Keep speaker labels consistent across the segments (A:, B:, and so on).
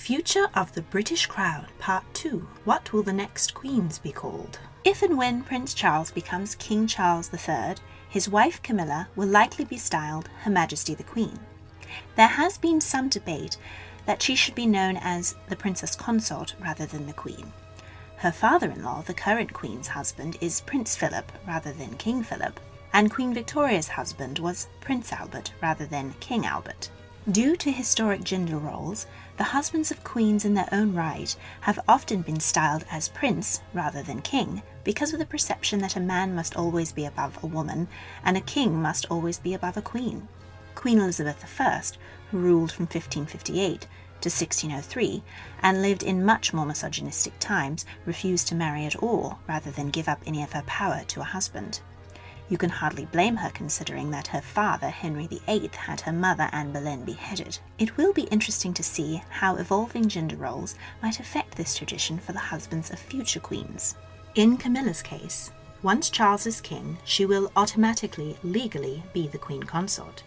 A: Future of the British Crown, Part 2. What will the next queens be called? If and when Prince Charles becomes King Charles III, his wife Camilla will likely be styled Her Majesty the Queen. There has been some debate that she should be known as the Princess Consort rather than the Queen. Her father-in-law, the current Queen's husband, is Prince Philip rather than King Philip, and Queen Victoria's husband was Prince Albert rather than King Albert. Due to historic gender roles, the husbands of queens in their own right have often been styled as prince rather than king because of the perception that a man must always be above a woman and a king must always be above a queen. Queen Elizabeth I, who ruled from 1558 to 1603 and lived in much more misogynistic times, refused to marry at all rather than give up any of her power to a husband. You can hardly blame her considering that her father, Henry VIII, had her mother, Anne Boleyn, beheaded. It will be interesting to see how evolving gender roles might affect this tradition for the husbands of future queens. In Camilla's case, once Charles is king, she will automatically, legally, be the queen consort.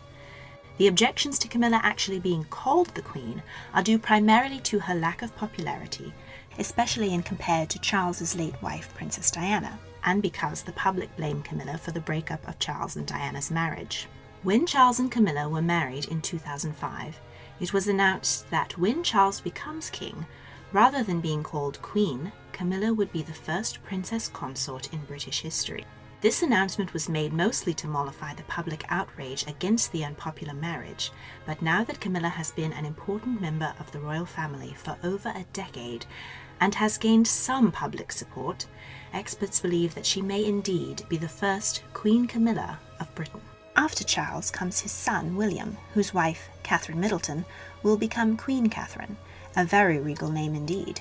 A: The objections to Camilla actually being called the queen are due primarily to her lack of popularity, especially in compared to Charles's late wife, Princess Diana, and because the public blamed Camilla for the breakup of Charles and Diana's marriage. When Charles and Camilla were married in 2005, it was announced that when Charles becomes king, rather than being called queen, Camilla would be the first princess consort in British history. This announcement was made mostly to mollify the public outrage against the unpopular marriage, but now that Camilla has been an important member of the royal family for over a decade and has gained some public support, experts believe that she may indeed be the first Queen Camilla of Britain. After Charles comes his son William, whose wife, Catherine Middleton, will become Queen Catherine, a very regal name indeed.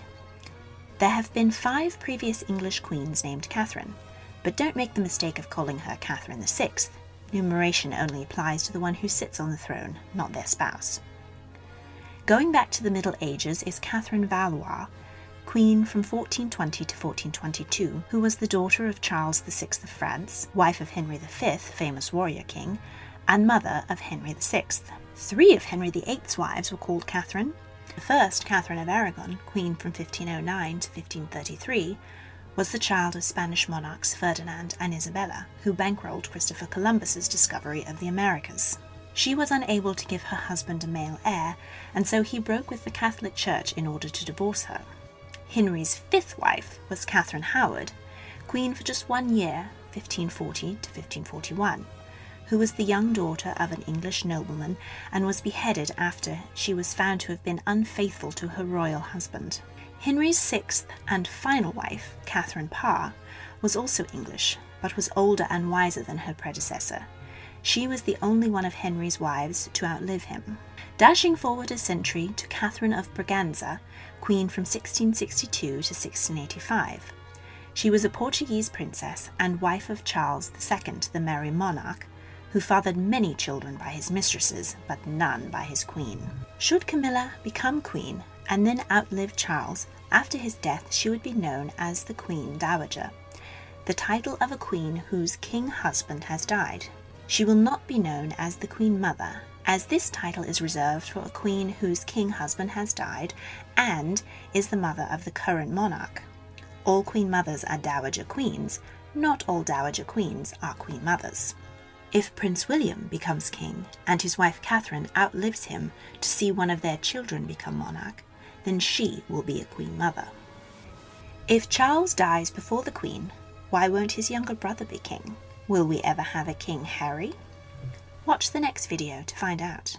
A: There have been 5 previous English queens named Catherine, but don't make the mistake of calling her Catherine VI. Numeration only applies to the one who sits on the throne, not their spouse. Going back to the Middle Ages is Catherine Valois, queen from 1420 to 1422, who was the daughter of Charles VI of France, wife of Henry V, famous warrior king, and mother of Henry VI. 3 of Henry VIII's wives were called Catherine. The first, Catherine of Aragon, queen from 1509 to 1533, was the child of Spanish monarchs Ferdinand and Isabella, who bankrolled Christopher Columbus's discovery of the Americas. She was unable to give her husband a male heir, and so he broke with the Catholic Church in order to divorce her. Henry's 5th wife was Catherine Howard, queen for just 1 year, 1540 to 1541, who was the young daughter of an English nobleman and was beheaded after she was found to have been unfaithful to her royal husband. Henry's 6th and final wife, Catherine Parr, was also English, but was older and wiser than her predecessor. She was the only one of Henry's wives to outlive him. Dashing forward a century to Catherine of Braganza, queen from 1662 to 1685. She was a Portuguese princess and wife of Charles II, the Merry Monarch, who fathered many children by his mistresses, but none by his queen. Should Camilla become queen and then outlive Charles, after his death she would be known as the Queen Dowager, the title of a queen whose king husband has died. She will not be known as the Queen Mother, as this title is reserved for a queen whose king husband has died and is the mother of the current monarch. All queen mothers are dowager queens, not all dowager queens are queen mothers. If Prince William becomes king and his wife Catherine outlives him to see one of their children become monarch, then she will be a queen mother. If Charles dies before the queen, why won't his younger brother be king? Will we ever have a King Harry? Watch the next video to find out.